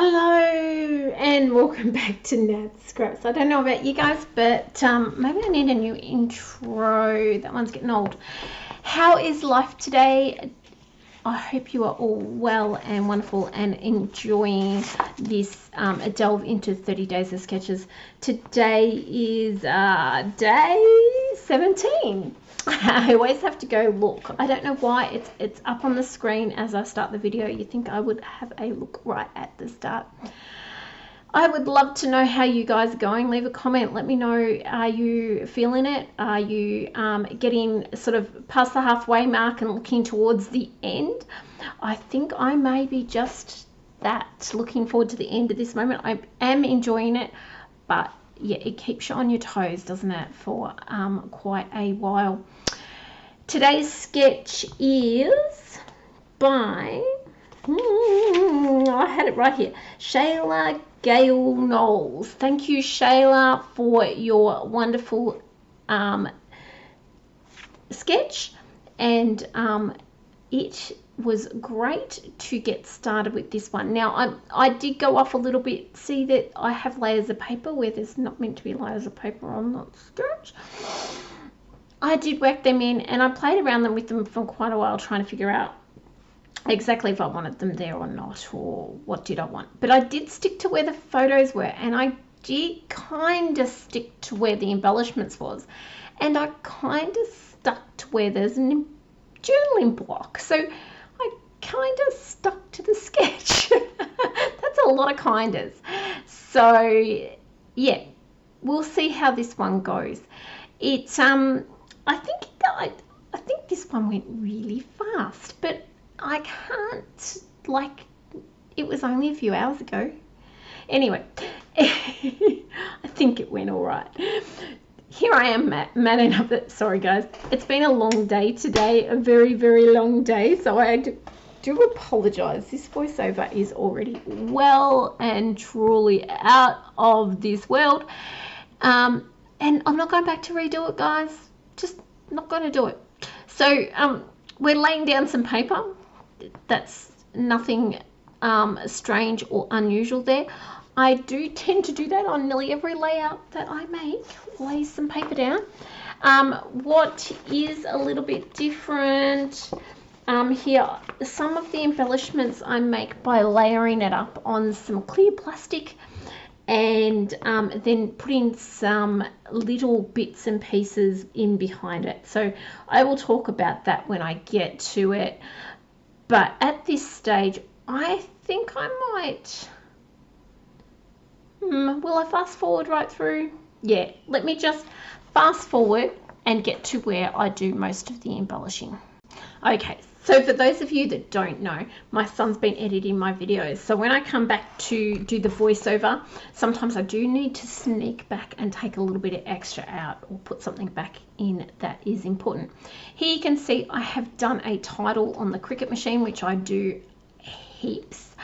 Hello and welcome back to Nad's Scraps. I don't know about you guys, but maybe I need a new intro. That one's getting old. How is life today? I hope you are all well and wonderful and enjoying this delve into 30 days of sketches. Today is day 17. I always have to go look. I don't know why it's up on the screen as I start the video. You think I would have a look right at the start. I would love to know how you guys are going. Leave a comment. Let me know, are you feeling it? Are you getting sort of past the halfway mark and looking towards the end? I think I may be just that, looking forward to the end of this moment. I am enjoying it, but yeah, it keeps you on your toes, doesn't it, for quite a while. Today's sketch is by, I had it right here, Shayla Gail Knowles. Thank you, Shayla, for your wonderful sketch, and it was great to get started with this one. Now I did go off a little bit. See that I have layers of paper where there's not meant to be layers of paper on that sketch. I did work them in and I played around with them for quite a while, trying to figure out exactly if I wanted them there or not, or what did I want. But I did stick to where the photos were, and I did kind of stick to where the embellishments was, and I kind of stuck to where there's a journaling block. So I kind of stuck to the sketch. That's a lot of kinders. So yeah, we'll see how this one goes. It's I think this one went really fast, but I can't, like, it was only a few hours ago. Anyway, I think it went all right. Here I am, manning up it. Sorry guys, it's been a long day today, a very, very long day, so I do apologize. This voiceover is already well and truly out of this world, and I'm not going back to redo it, guys. Just not going to do it. So we're laying down some paper. That's nothing strange or unusual there. I do tend to do that on nearly every layout that I make, lay some paper down. What is a little bit different here, some of the embellishments I make by layering it up on some clear plastic and then putting some little bits and pieces in behind it. So I will talk about that when I get to it. But at this stage, I think I might, will I fast forward right through? Yeah, let me just fast forward and get to where I do most of the embellishing. Okay, so for those of you that don't know, my son's been editing my videos. So when I come back to do the voiceover, sometimes I do need to sneak back and take a little bit of extra out or put something back in that is important. Here you can see I have done a title on the Cricut machine, which I do heaps.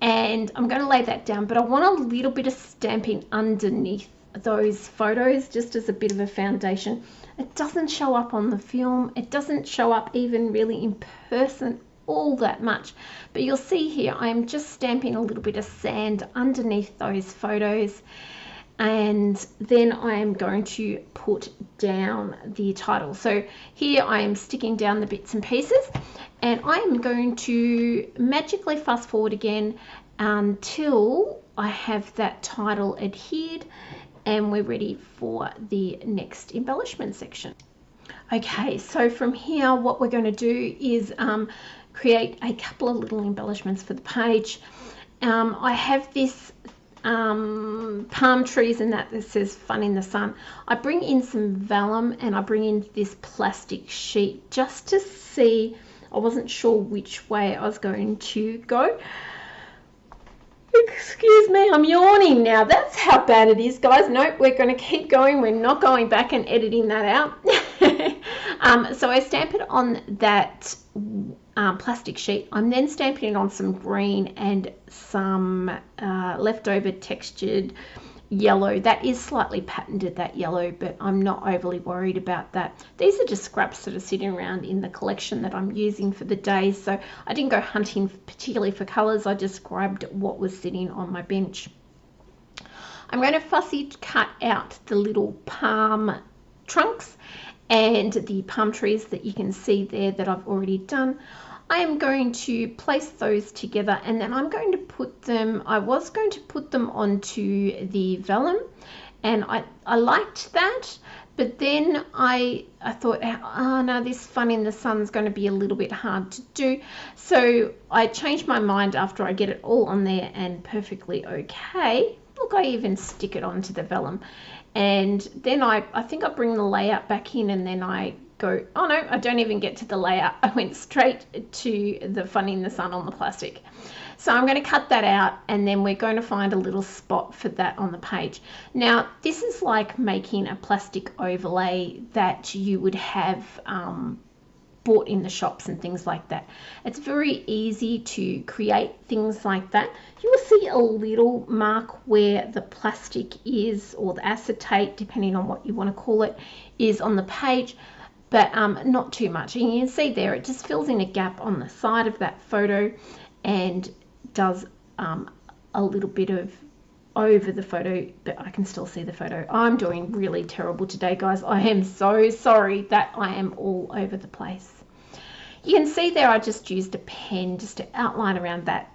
And I'm going to lay that down, but I want a little bit of stamping underneath those photos just as a bit of a foundation. It doesn't show up on the film, it doesn't show up even really in person all that much, but you'll see here I'm just stamping a little bit of sand underneath those photos, and then I am going to put down the title. So here I am sticking down the bits and pieces, and I am going to magically fast forward again until I have that title adhered and we're ready for the next embellishment section. Okay, so from here what we're going to do is create a couple of little embellishments for the page. I have this palm trees and that says fun in the sun. I bring in some vellum and I bring in this plastic sheet just to see. I wasn't sure which way I was going to go. Excuse me, I'm yawning now. That's how bad it is, guys. Nope, we're going to keep going. We're not going back and editing that out. So I stamp it on that plastic sheet. I'm then stamping it on some green and some leftover textured yellow. That is slightly patented, that yellow, but I'm not overly worried about that. These are just scraps that are sitting around in the collection that I'm using for the day, so I didn't go hunting particularly for colors. I just grabbed what was sitting on my bench. I'm going to fussy cut out the little palm trunks and the palm trees that you can see there that I've already done. I am going to place those together, and then I'm going to put them, I was going to put them onto the vellum, and I liked that, but then I thought, oh no, this fun in the sun is going to be a little bit hard to do. So I changed my mind after I get it all on there and perfectly okay. Look, I even stick it onto the vellum. And then I think I bring the layout back in, and then I go, oh no, I don't even get to the layout. I went straight to the fun in the sun on the plastic. So I'm going to cut that out, and then we're going to find a little spot for that on the page. Now, this is like making a plastic overlay that you would have bought in the shops and things like that. It's very easy to create things like that. You will see a little mark where the plastic is, or the acetate, depending on what you want to call it, is on the page, but not too much. And you can see there, it just fills in a gap on the side of that photo and does a little bit of over the photo, but I can still see the photo. I'm doing really terrible today, guys. I am so sorry that I am all over the place. You can see there I just used a pen just to outline around that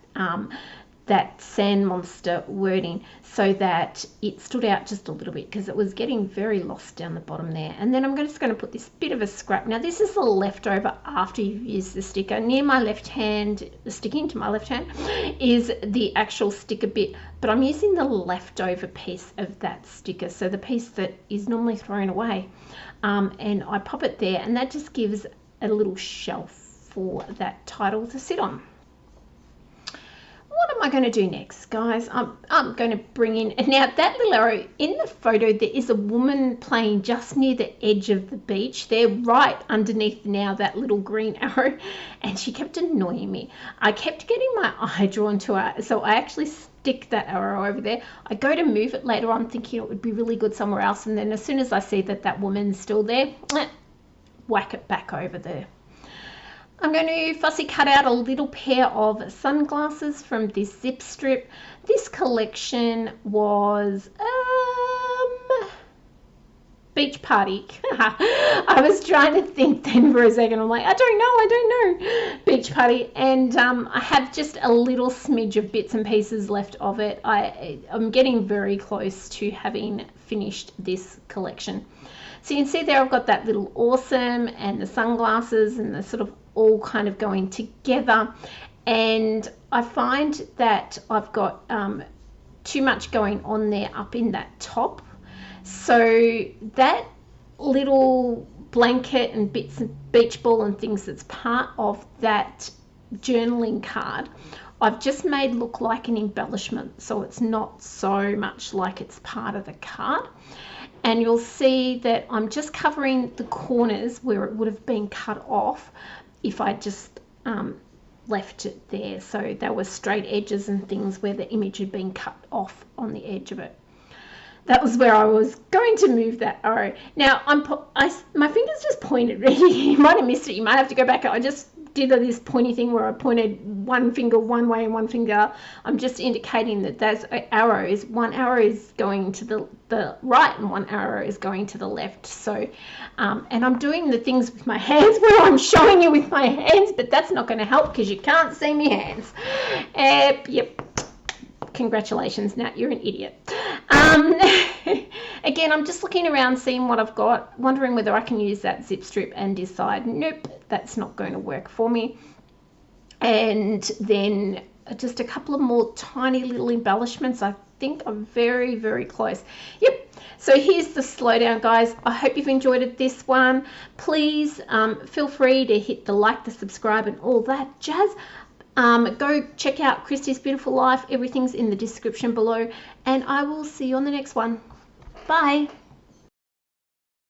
that sand monster wording so that it stood out just a little bit, because it was getting very lost down the bottom there. And then I'm just going to put this bit of a scrap. Now this is the leftover after you've used the sticker. Near my left hand, sticking to my left hand, is the actual sticker bit, but I'm using the leftover piece of that sticker, so the piece that is normally thrown away, and I pop it there, and that just gives a little shelf for that title to sit on. What am I going to do next, guys? I'm going to bring in, and now that little arrow in the photo, there is a woman playing just near the edge of the beach. They're right underneath now that little green arrow, and she kept annoying me. I kept getting my eye drawn to her, so I actually stick that arrow over there. I go to move it later on thinking it would be really good somewhere else, and then as soon as I see that that woman's still there, whack it back over there. I'm going to fussy cut out a little pair of sunglasses from this zip strip. This collection was beach party. I was trying to think then for a second. I'm like, I don't know. Beach party. And I have just a little smidge of bits and pieces left of it. I'm getting very close to having finished this collection. So you can see there I've got that little awesome and the sunglasses and the sort of all kind of going together, and I find that I've got too much going on there up in that top, so that little blanket and bits of beach ball and things that's part of that journaling card, I've just made look like an embellishment, so it's not so much like it's part of the card. And you'll see that I'm just covering the corners where it would have been cut off if I just left it there. So there were straight edges and things where the image had been cut off on the edge of it. That was where I was going to move that arrow. Now my finger's just pointed. You might have missed it. You might have to go back. I just did this pointy thing where I pointed one finger one way and one finger. I'm just indicating that there's arrows. One arrow is going to the right and one arrow is going to the left. So, and I'm doing the things with my hands where I'm showing you with my hands, but that's not going to help because you can't see me hands. Yep. Congratulations, Nat, you're an idiot. Again, I'm just looking around, seeing what I've got, wondering whether I can use that zip strip, and decide, nope, that's not going to work for me. And then just a couple of more tiny little embellishments. I think I'm very, very close. Yep. So here's the slowdown, guys. I hope you've enjoyed this one. Please feel free to hit the like, the subscribe, and all that jazz. Go check out Christy's Beautiful Life. Everything's in the description below, and I will see you on the next one. Bye.